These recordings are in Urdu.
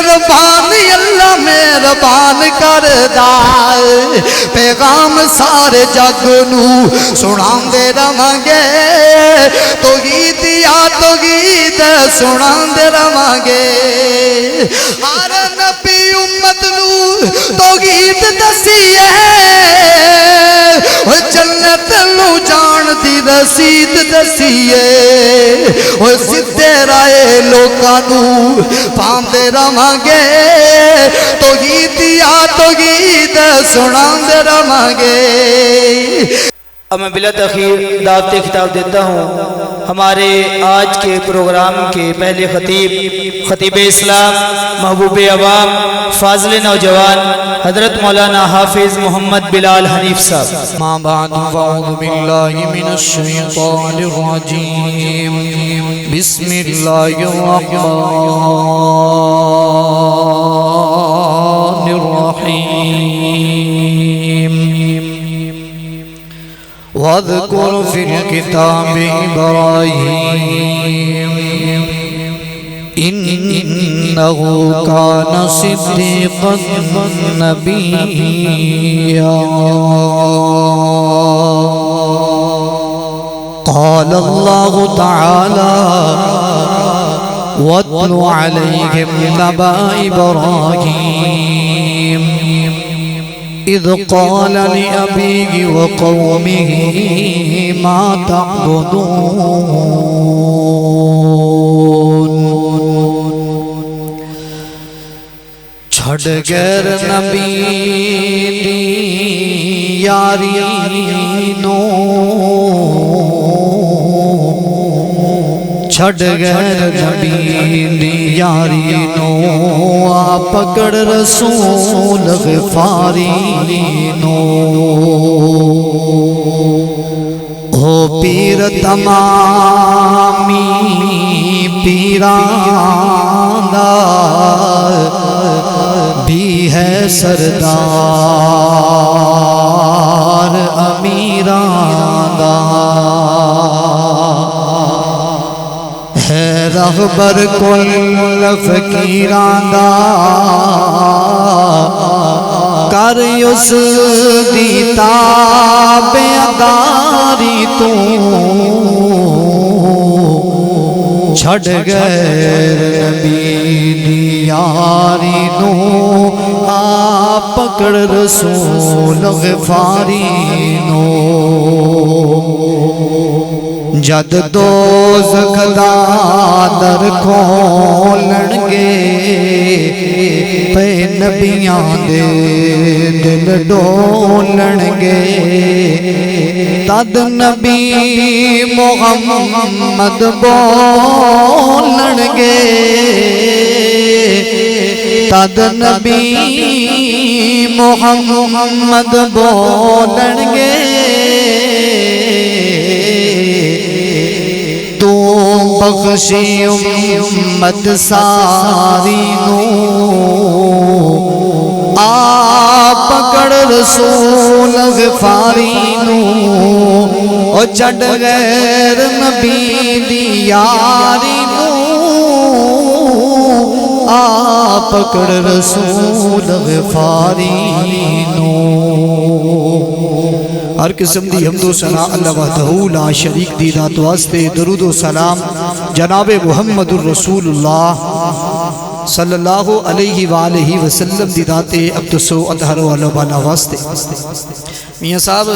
قربانی اللہ مہربان کر دائے پیغام سارے جگ نو سنان دے رمانگے توحید یا توحید سنان دے رمانگے ہر نبی امت نو توحید دسیے جنت نو جان دی رسید دسیے سدھے رائے لوکانو پاندے رمانگے توحید یا توحید سناندے رمانگے اب میں بلا تاخیر دعوت خطاب دیتا ہوں ہمارے آج کے پروگرام کے پہلے خطیب اسلام محبوب عوام فاضل نوجوان حضرت مولانا حافظ محمد بلال حنیف صاحب ما بعد فاعوذ باللہ من الشیطان الرجیم بسم اللہ الرحمن الرحیم واذکر فی الکتاب ابراہیم انہو کان صدیقا نبیا قال اللہ تعالی واتل علیہم نبأ ابراہیم اذ قال لأبيه وقومه ما تعبدون چھڑ غیر نبی دی یاری نو چھڑ غیر نبی دی یاری نو آ پکڑ رسول غفاری نو ہو پیر تمامی پیران دا بھی ہے سردار امیران دا ہے رہبر کل فقیران دا کر اس دی تابعداری تو چھڑ غیر نبی دی یاری نو آ پکڑ رسول غفاری نو جد دوزخ دا در کھولنگے پہ نبیاں دے دل ڈولنگے تد نبی محمد بولنگے تد نبی محمد بولنگے تو بخشی امت ساری نو آپ پکڑ رسول غفاری نو او چھڑ غیر نبی دی یاری نو آپ پکڑ رسول غفاری نو ہر قسم دی حمد و ثنا اللہ وحدہ لا شریک دی ذات واسطے درود و سلام جناب محمد الرسول اللہ صلی اللہ علیہ وآلہ وسلم دی ذات اقدس و اطہر و بالا واسطے میاں صاحب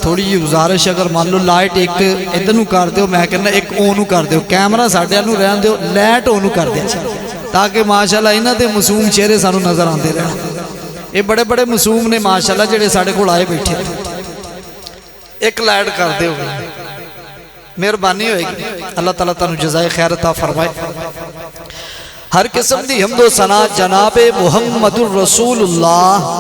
تھوڑی جی گزارش اگر مان لو لائٹ ایک ادھر نو کر دیو میں کہنا ایک اونو کر دیو کیمرہ ساڑھے نو رہن دیو لائٹ اونو کر دیو تاکہ ماشاءاللہ انہاں دے معصوم چہرے سانو نظر آندے رہن یہ بڑے بڑے معصوم نے ماشاءاللہ جڑے ساڑھے کو آئے بیٹھے ایک لائٹ کر دے ہوگی مہربانی ہوئے گی اللہ تعالیٰ تانو جزائے خیر عطا فرمائے ہر قسم دی حمد و ثنا جناب محمد الرسول اللہ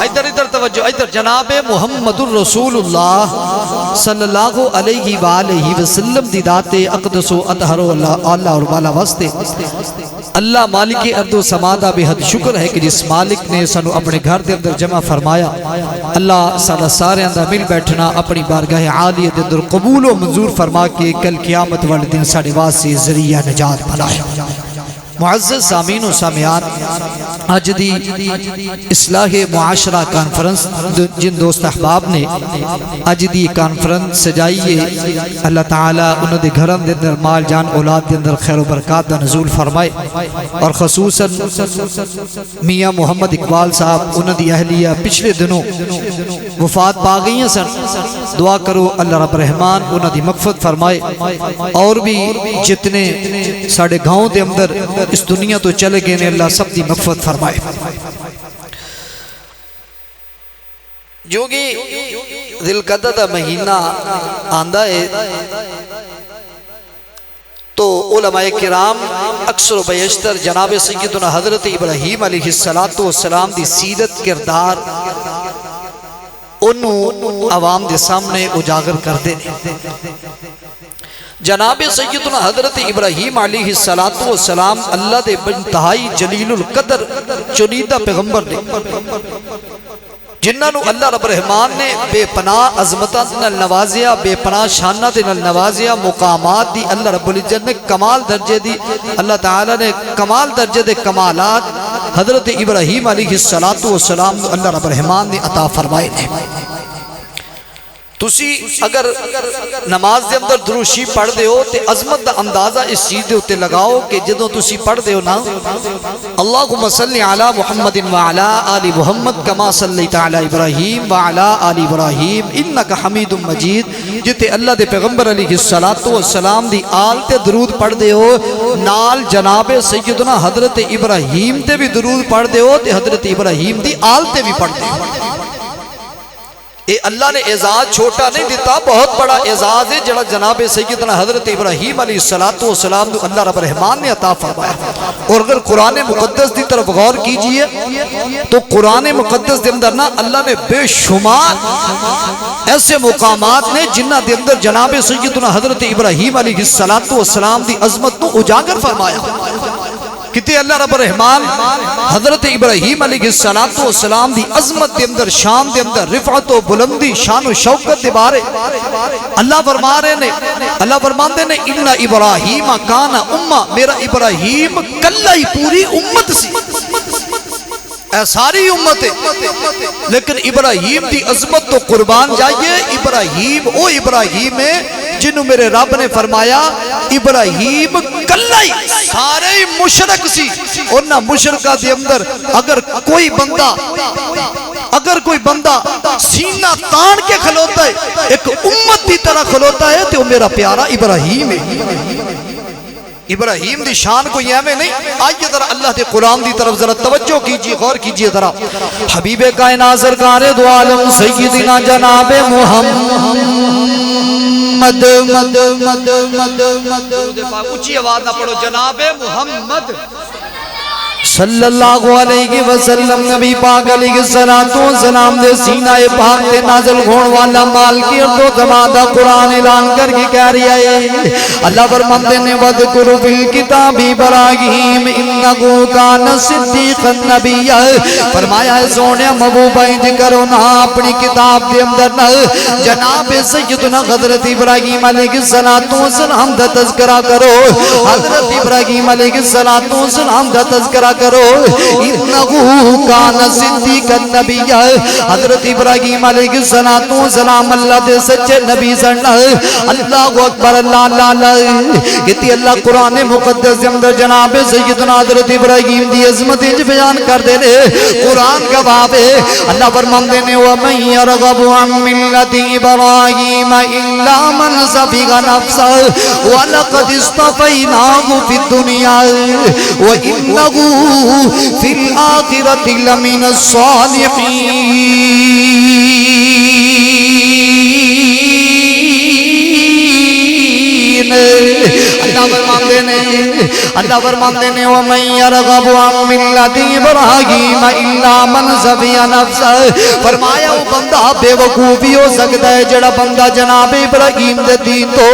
ادھر ادھر توجہ ادھر جناب محمد الرسول اللہ صلی اللہ علیہ وآلہ وسلم دی ذات اقدس و اطہر اللہ اور بالا واسطے اللہ مالک ارض و سمادہ بے حد شکر ہے کہ جس مالک نے سانو اپنے گھر دے اندر جمع فرمایا اللہ سارا سارے اندر مل بیٹھنا اپنی بارگاہ عالیہ دے اندر قبول و منظور فرما کے کل قیامت والے دن ساڑے واسطے ذریعہ نجات بنائے معزز سامعین و سامعات، اج دی اصلاح معاشرہ کانفرنس جن دوست احباب نے اج دی کانفرنس سجائی ہے، اللہ تعالیٰ انہوں دے گھران دے اندر مال جان اولاد دے اندر خیر و برکات دا نزول فرمائے، اور خصوصاً میاں محمد اقبال صاحب انہوں دی اہلیہ پچھلے دنوں وفات پا گئی ہیں سن، دعا کرو اللہ رب رحمان انہوں دی مغفرت فرمائے، اور بھی جتنے ساڑھے گاؤں دے اندر اس دنیا تو چلے گئے نے اللہ سب دی مغفرت فرمائے۔ جو کہ ذی القعدہ دا مہینہ آندہ ہے تو علماء کرام اکثر و بیشتر جناب سیدنا حضرت ابراہیم علیہ السلام دی سیرت کردار انہوں عوام دے سامنے اجاگر کر دینے۔ جناب سیدنا حضرت ابراہیم علیہ السلام اللہ دے بنتہائی جلیل القدر چنیدہ پیغمبر نے، جنہاں نو اللہ رب رحمان نے بے پناہ عظمتاں نال نوازیا، بے پناہ شانہ دے نال نوازیا، مقامات دی اللہ رب العزت نے کمال درجے دی، اللہ تعالیٰ نے کمال درجے دے کمالات حضرت ابراہیم علیہ السلام نو اللہ رب رحمان نے عطا فرمائے نے۔ تسی اگر نماز دے اندر دروشی پڑھ دے ہو تے عظمت دا اندازہ اس چیز دے ہوتے لگاؤ کہ جدوں تسی پڑھ دے ہو نا اللہم صلی علی محمد وعلا آل محمد کما صلیت علی ابراہیم وعلا آل ابراہیم انکا حمید مجید، جتے اللہ دے پیغمبر علیہ السلام دی آل تے درود پڑھ دے ہو، نال جناب سیدنا حضرت ابراہیم تے بھی درود پڑھ دے ہو تے حضرت ابراہیم دی آل تے بھی پڑھ دے ہو۔ اے اللہ نے اعزاز چھوٹا نہیں دیتا، بہت بڑا اعزاز ہے جڑا جناب سیدنا حضرت ابراہیم علیہ السلام نے اللہ رب رحمان نے عطا فرمایا۔ اور اگر قرآن مقدس دی طرف غور کیجئے تو قرآن مقدس دے اندر نا اللہ نے بے شمار ایسے مقامات نے جنہ دے اندر جناب سیدنا حضرت ابراہیم علیہ السلام دی عظمت کو اجاگر فرمایا۔ کتے اللہ رب رحمان حضرت ابراہیم علیہ السلام دی عظمت دے اندر، شان دے اندر، رفعت و بلندی، شان و شوکت دے بارے اللہ فرما رہے نے، اللہ فرمان دے نے ان ابراہیم کان امہ، میرا ابراہیم کلہ ہی پوری امت سی، اے ساری امت ہے، لیکن ابراہیم دی عظمت تو قربان جائیے، ابراہیم او ابراہیم ہے جنہوں میرے رب نے فرمایا ابراہیم کلہ ہی سارے مشرک سی، اور نہ مشرکہ دے اندر اگر کوئی بندہ سینہ تان کے کھلوتا ہے، ایک امت دی طرح کھلوتا ہے تو وہ میرا پیارا ابراہیم ہے۔ ابراہیم دی شان کو یہ میں نہیں، آئیے ذرا اللہ دے قرآن دی طرف ذرا توجہ کیجئے، غور کیجئے ذرا۔ حبیب کائنات سرکار دو عالم سیدنا جناب محمد، اونچی آواز نہ پڑھو، جناب محمد صلی اللہ علیہ وسلم، نبی پاک علیہ السلام دے سینہ پاک تے نازل گھون والا مال کی اردو زمادہ قرآن اعلان کر کے کہہ رہی ہے، اللہ فرماتے نے وَذْكُرُ فِي الْكِتَابِ إِبْرَاهِيمَ إِنَّهُ كَانَ صِدِّيقًا نَبِيًّا، فرمایا ہے سونے محبوبہ ذکر ہونا اپنی کتاب دے اندر نہ جناب سیدنا حضرت ابراہیم علیہ السلام دا تذکرہ کرو، حضرت ابراہیم علیہ السلام دا تذکرہ کرو، انہو کان صدیق النبی، حضرت ابراہیم علیہ السلام اللہ دے سچے نبی سن، اللہ اکبر، اللہ اللہ کہتی اللہ قرآن مقدس اندر جناب سیدنا حضرت ابراہیم دی عظمت بیان کر دینے، قرآن کا باب ہے، اللہ فرمان دینے وَمَنْ يَرْغَبُ عَنْ مِلَّةِ إِبْرَاهِيمَ إِلَّا مَنْ سَفِهَ نَفْسَهُ وَلَقَدِ اصْطَفَيْنَاهُ فِي الدُّنْيَا وَإِنَّهُ فِي الْآخِرَةِ لَمِنَ الصَّالِحِينَ۔ اللہ فرمان دینے وَمَنْ يَرْغَبُ عَنْ مِلَّةِ إِبْرَاهِيمَ إِلَّا مَنْ سَفِهَ نَفْسَهُ، فرمایا وہ بندہ بے وقوفی ہو سکتا ہے جڑا بندہ جناب ابراہیم دے دین تو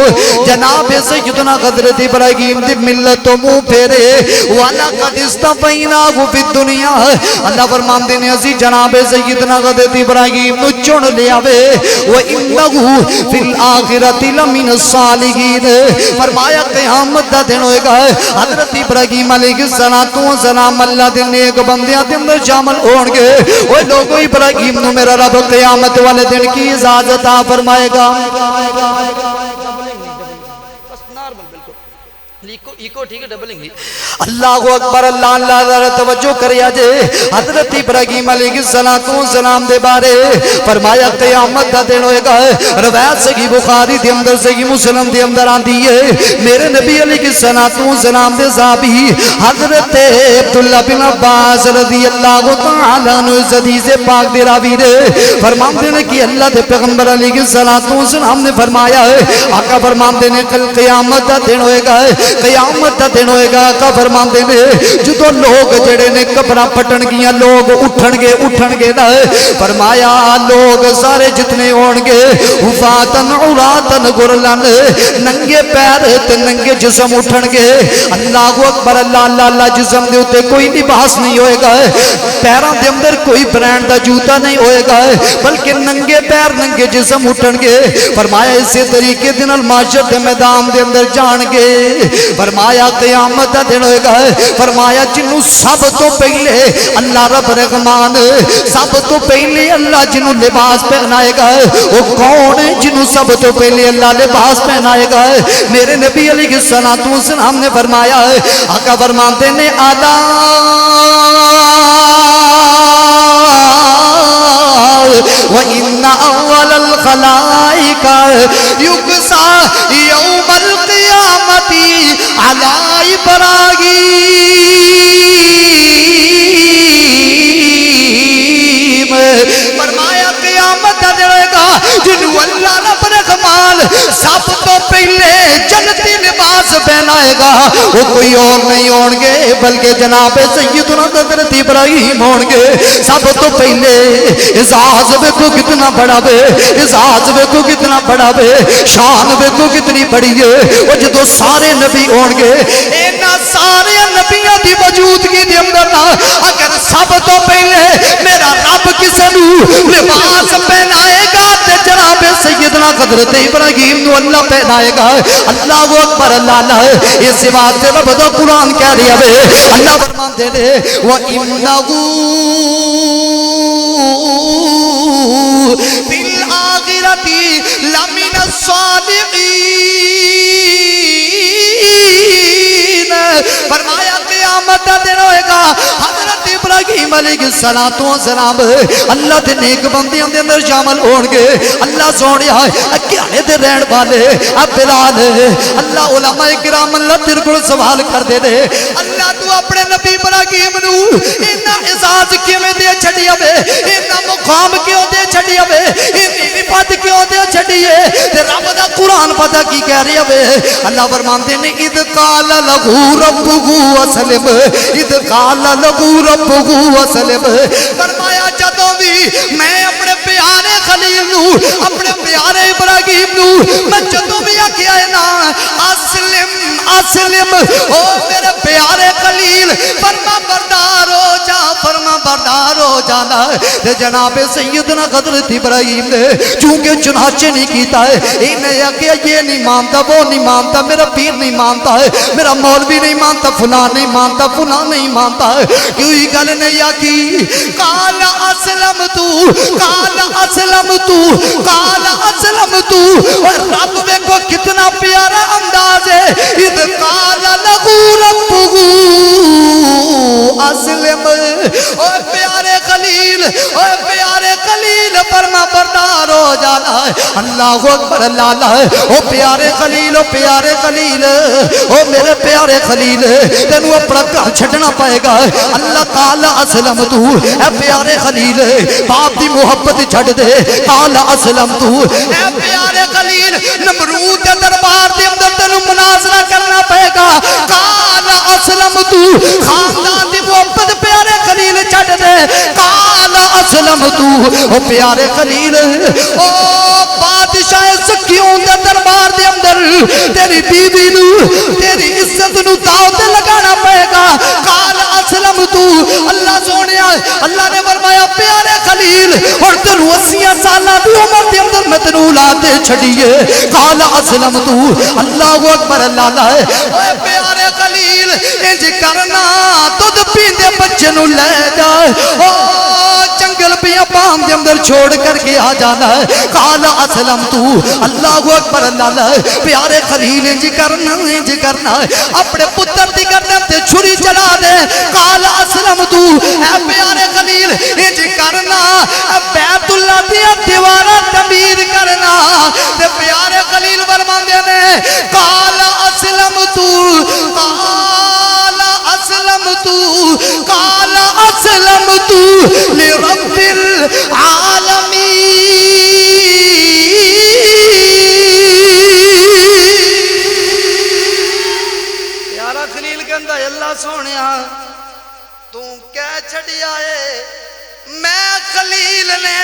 جناب سیدنا حضرت ابراہیم دی ملت تو منہ پھیرے، وَلَقَدِ اصْطَفَيْنَاهُ فِي الدُّنْيَا، اللہ فرمان دینے اسی جناب سیدنا حضرت ابراہیم نو چن لیا وے، وَإِنَّهُ فِي الْآخِرَةِ لَمِنَ الصَّالِحِينَ، فرمایا کہ قیامت دا دن ہوئے گا حضرت ابراہیم علیہ السلام اللہ دے نیک بندیاں دے اندر شامل ہون گے وہ لوگوں ابراہیم نو میرا رب قیامت والے دن کی اجازت عطا فرمائے گا اللہ اکبر اللہ اللہ توجہ کریا جے حضرت ابراہیم علیہ السلام دے بارے فرمایا قیامت دا دن ہوئے گا روایت صحیح بخاری دے اندر صحیح مسلم دے اندر آندی ہے میرے نبی علیہ السلام دے صحابی حضرت عبداللہ بن عباس رضی اللہ تعالیٰ عنہ اس حدیث پاک دے راوی نے فرماندے نے کہ اللہ دے پیغمبر علیہ السلام نے فرمایا ہے آقا فرماندے نے کل قیامت دا دن ہوئے گا قیامت دا دن ہوئے گا آقا فرماندے نے جدو لوگ جڑے نے قبراں پٹن گیاں لوگ اٹھن گے نا فرمایا لوگ سارے جتنے ہون گے حفاتن عوراتن غرلن ننگے پیر تے ننگے جسم اٹھن گے اللہ اکبر اللہ اللہ جسم دے اوتے کوئی لباس نہیں ہوئے گا پیراں دے اندر کوئی برانڈ دا جوتا نہیں ہوئے گا بلکہ ننگے پیر ننگے جسم اٹھن گے فرمایا اسی طریقے دن المحشر دے میدان دے اندر جان گے فرمایا قیامت دا دن ہوئے گا فرمایا جنوں سب تو پہلے اللہ رب رحمان سب تو پہلے اللہ جنوں لباس پہنائے گا وہ کون ہے جنوں سب تو پہلے اللہ لباس پہنائے گا میرے نبی علیہ السلام نے فرمایا آقا فرماتے نے آلا وَإِنَّ أَوَّلَ الْخَلَائِقَ يُقْصَى يَوْمَ الْقِيَامَةِ عَلَى إِبْرَاهِيمَ فرمایا قیامت دا دن ہوئے گا جنہوں اللہ رب رحمان سب تو پہلے جنتی لباس پہنائے گا وہ کوئی اور نہیں ہون گے بلکہ جناب سیدنا حضرت ابراہیم ہون گے سب تو پہلے اعزاز کو کتنا بڑا بے اعزاز کو کتنا بڑا بے شان کو کتنی بڑی ہے وہ جدو سارے نبی ہون گے اینا سارے نبیوں دی موجودگی دے اندر نا اگر سب تو پہلے میرا رب کسے نو لباس پہنائے گا تے جناب سیدنا حضرت ابراہیم نو اللہ پہنائے گا اللہ اکبر اللہ اس بات سے رب دا قرآن کہہ رہا ہے اللہ فرماتے ہیں وَإِنَّهُ فِي الْآخِرَةِ لَمِنَ الصَّالِحِينَ فرمایا قیامت دا دن ہوئے گا حضرت ابراہیم علیہ السلام اللہ دے نیک بندیاں دے اندر شامل ہون گے اللہ سونیا اکیانے دے رہن والے اب بلال اللہ علماء کرام اللہ تیرے کو سوال کر دے دے اللہ تو اپنے نبی ابراہیم نو اتنا اعزاز کیویں دے چھڈیا وے اتنا مقام کیوں دے چھڈیا وے اتنی عزت کیوں دے چھڈیے تے رب دا قرآن پتہ کی کہہ رہا وے اللہ فرماندے نے اذ قال له ربه اسلم اذ قال له ربه اسلم فرمایا جدوں بھی میں اپنے پیارے خلیل نو اپنے پیارے ابراہیم نو میں جدوں بھی آکھیا ہے نا اسلم اسلم او میرے پیارے خلیل فرما بردار ہو جا فرما بردار ہو جانا تے جناب سیدنا حضرت ابراہیم نے چونکہ چنانچہ نہیں کیتا ہے انہیں آکھیا یہ نہیں مانتا وہ نہیں مانتا میرا پیر نہیں مانتا ہے میرا مولوی نہیں مانتا فلان نہیں مانتا فلان نہیں مانتا ہے کیوں ہی گل نہیں آکی قال اسلم تو قال اسلم تو قال اسلم تو اور رب میں کو کتنا پیارا انداز ہے اذ قال له ربه اسلم اور پیارے خلیل اور پیارے خلیل فرما بردار ہو جانا ہے اللہ اکبر اللہ او پیارے خلیل او پیارے خلیل او میرے پیارے خلیل تینوں اپنا گھر چھڈنا پائے گا اللہ قال اسلم تو اے پیارے خلیل باپ دی محبت چھڈ دے قال اسلم تو اے پیارے خلیل نمرود دے دربار دے اندر تینوں مناظرہ کرنا پائے گا قال اسلم تو خاندان دی محبت پیارے خلیل چھڈ دے قال اسلم تو او پیارے خلیل او بادشاہ سکیوں دے دربار دے اندر تیری بیوی نو تیری عزت نو داؤ تے لگانا پائے گا قال اسلم تو اللہ سونیا اللہ نے فرمایا پیارے خلیل اور تینو 80 سالاں دی عمر دے اندر میں تینوں اولاد دے چھڈیے قال اسلمت اللہ اکبر اللہ ہے اے پیارے خلیل انج کرنا دودھ پیندے بچے نو لے جا او جنگل پیا پام دے اندر چھوڑ کر کے آ جانا ہے قال اسلمت اللہ اکبر اللہ ہے پیارے خلیل انج کرنا ہے اپنے پتر دی گردن تے چھری چلا دے قال اسلمت اے پیارے خلیل انج کرنا بیت اللہ دی دیواراں تعمیر کرنا تے پیارے خلیل فرماندے نے قال اسلمت لرب العالمین پیارا خلیل کہندا اللہ سونیا تو کہہ چھڑیا ہے میں خلیل نے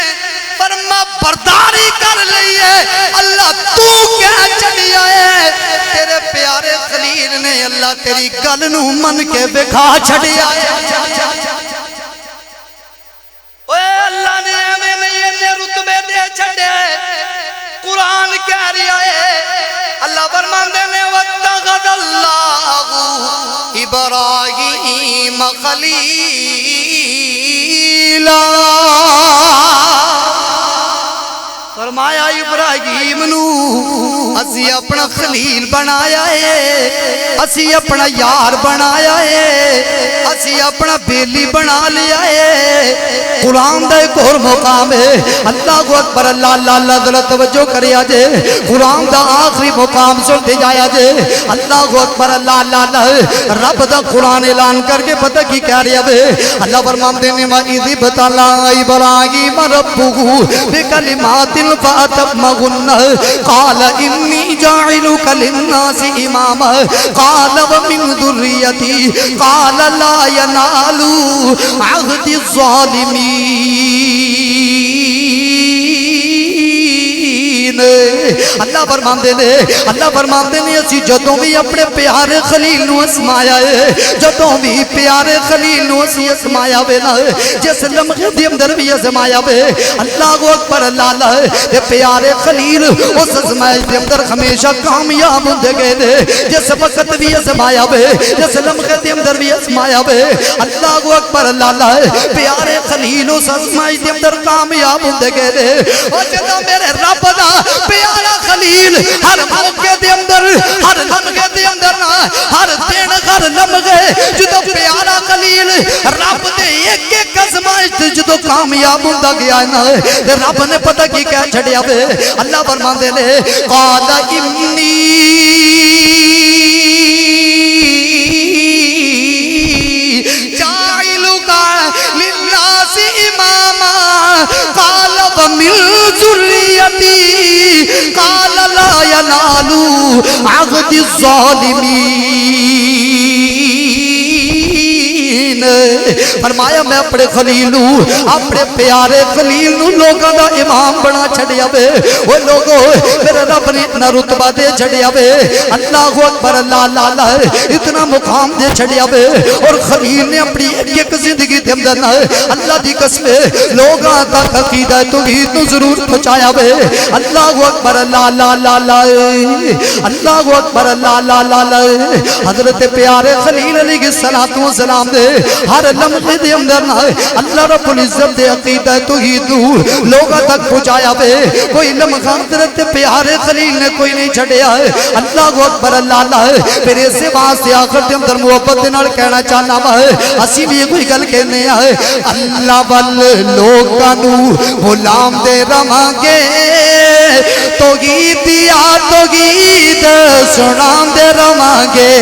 فرما برداری کر لی ہے اللہ تو کہہ چھڑیا ہے تیرے پیارے خلیل نے اللہ تیری گل نو من کے بکھا چھڑیا ہے اوے اللہ نے ہمیں نہیں رتبے دے چھڑے قرآن کہہ رہا ہے اللہ فرماندے نے واتخذ اللہ ابراہیم خلیلا فرمایا ابراہیم نو اسی اپنا خلیل بنایا ہے اسی اپنا یار بنایا ہے اسی اپنا بیلی بنا لیا ہے قرآن دا ایک اور مقام ہے اللہ اکبر اللہ اللہ ذرا توجہ کریا جے قرآن دا آخری مقام سنتے جایا جے اللہ اکبر اللہ اللہ رب دا قرآن اعلان کر کے پتہ کی کہہ رہا ہے اللہ فرماندے نے وَإِذِ ابْتَلَىٰ إِبْرَاهِيمَ رَبُّهُ بِكَلِمَاتٍ فَأَتَمَّهُنَّ قَالَ إِنِّي جَاعِلُكَ لِلنَّاسِ إِمَامًا قَالَ وَمِنْ ذُرِّيَّتِي قَالَ لَا يَنَالُ عَهْدِي الظَّالِمِينَ اللہ فرماندے نے اسی جدوں بھی اپنے پیارے خلیل نو اسمایا ہے جدوں بھی پیارے خلیل نو اسی اسمایا وے نا جس لمحے دے اندر بھی اسمایا وے اللہ اکبر اللہ تے پیارے خلیل اس اسمائش دے اندر ہمیشہ کامیاب ہوندے گئے نے جس وقت بھی اسمایا وے جس لمحے دے اندر بھی اسمایا وے اللہ اکبر اللہ پیارے خلیل اس اسمائش دے اندر کامیاب ہوندے گئے نے اور جدوں میرے رب دا پیارا خلیل ہر موقع دے اندر ہر لمحے دے اندر ہر دن ہر لمحے جدو پیارا خلیل رب دے ایک ایک آزمائش جدو کامیاب ہوندا گیا نا رب نے پتہ کی کہہ چھڑیا وے اللہ فرماندے نے قال انی جاعلک للناس اماما قال ومن ذریتی قال لا ينال عهد الظالمین فرمایا میں اپنے خلیل اپنے پیارے خلیل لوگوں دا امام بنا چھڑیا وے وہ لوگوں میرے رب نے اتنا رتبہ دے چھڑیا وے اللہ اکبر اللہ اللہ اتنا مقام دے چھڑیا وے اور خلیل نے اپنی ایک زندگی دے اندر اللہ دی قسم لوگاں تک عقیدہ توحید نو ضرور پہنچایا وے اللہ اکبر اللہ اللہ اللہ اللہ اکبر اللہ اللہ اللہ حضرت پیارے خلیل علیہ السلام دے ہر لمحے دے اندر اللہ رب العزت دے عقیدہ توحید لوگاں تک پہنچایا وے کوئی لمحہ حضرت پیارے خلیل نے کوئی نہیں چھڑیا ہے اللہ اکبر اللہ اللہ پھر اسے واسطے آخر دے اندر محبت دے نال کہنا چاہنا ہے اسی بھی کوئی گل کہنے ہیں اللہ وال لوگاں نو غلام دے رواں گے توحید دیا توحید سنان دے رواں گے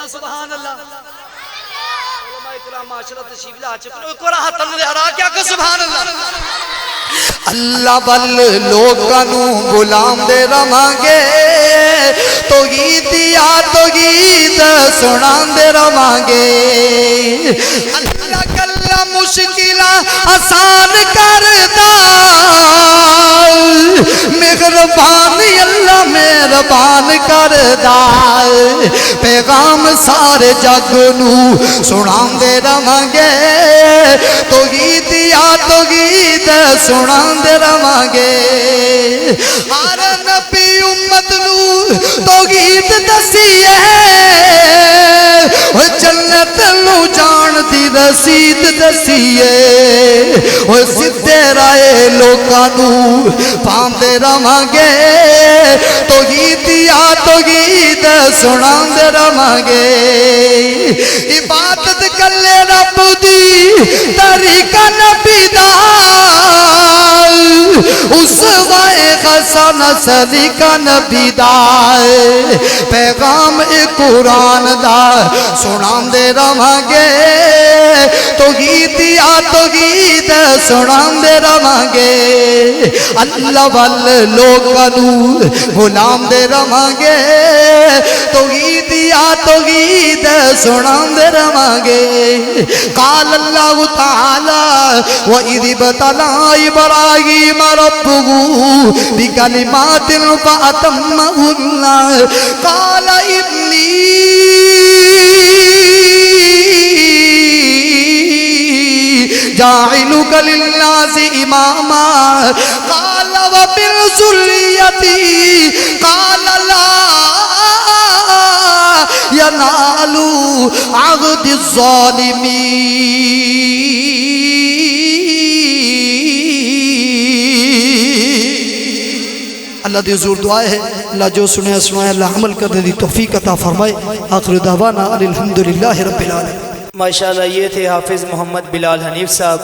سبحان اللہ علماء اکرام معاشرہ تشریف لا چکے کوئی راحت اللہ دے ہرا کیا کہ سبحان اللہ اللہ بل لوگاں نو غلام دے رواں گے توحید دیا توحید سنان دے رواں گے اللہ کلا مشکل آسان کردا مہربانی اللہ مہربان کر دے پیغام سارے جگ نو سنان دے رہانگے توحید یا توحید سنان دے رہانگے ہر نبی امت نو توحید دسیے جنت نو جان دی رسید دسیے سدھے رائے لوکاں نو پاندے رہانگے توحید یا توحید سناندے رہانگے عبادت کلے رب دی طریقہ نبی دا اس وائے خسن صدیقہ نبی دا پیغام قرآن دا سناندے رہانگے توحید یا توحید سناندے رہانگے اللہ والے لوگاں نو غلام دے رہانگے توحید یا توحید سناندے رہانگے قال اللہ تعالی وَإِذِ ابْتَلَىٰ إِبْرَاهِيمَ رَبُّهُ بِكَلِمَاتٍ فَأَتَمَّهُنَّ قَالَ جاعلك للناس اماما قال ومن ذريتي قال لا ينال عهد الظالمين اللہ دی حضور دعائے ہے اللہ جو سنے سنائے اللہ عمل کرنے دی توفیق عطا فرمائے آخر دعوانا الحمدللہ رب العالمین ماشاءاللہ یہ تھے حافظ محمد بلال حنیف صاحب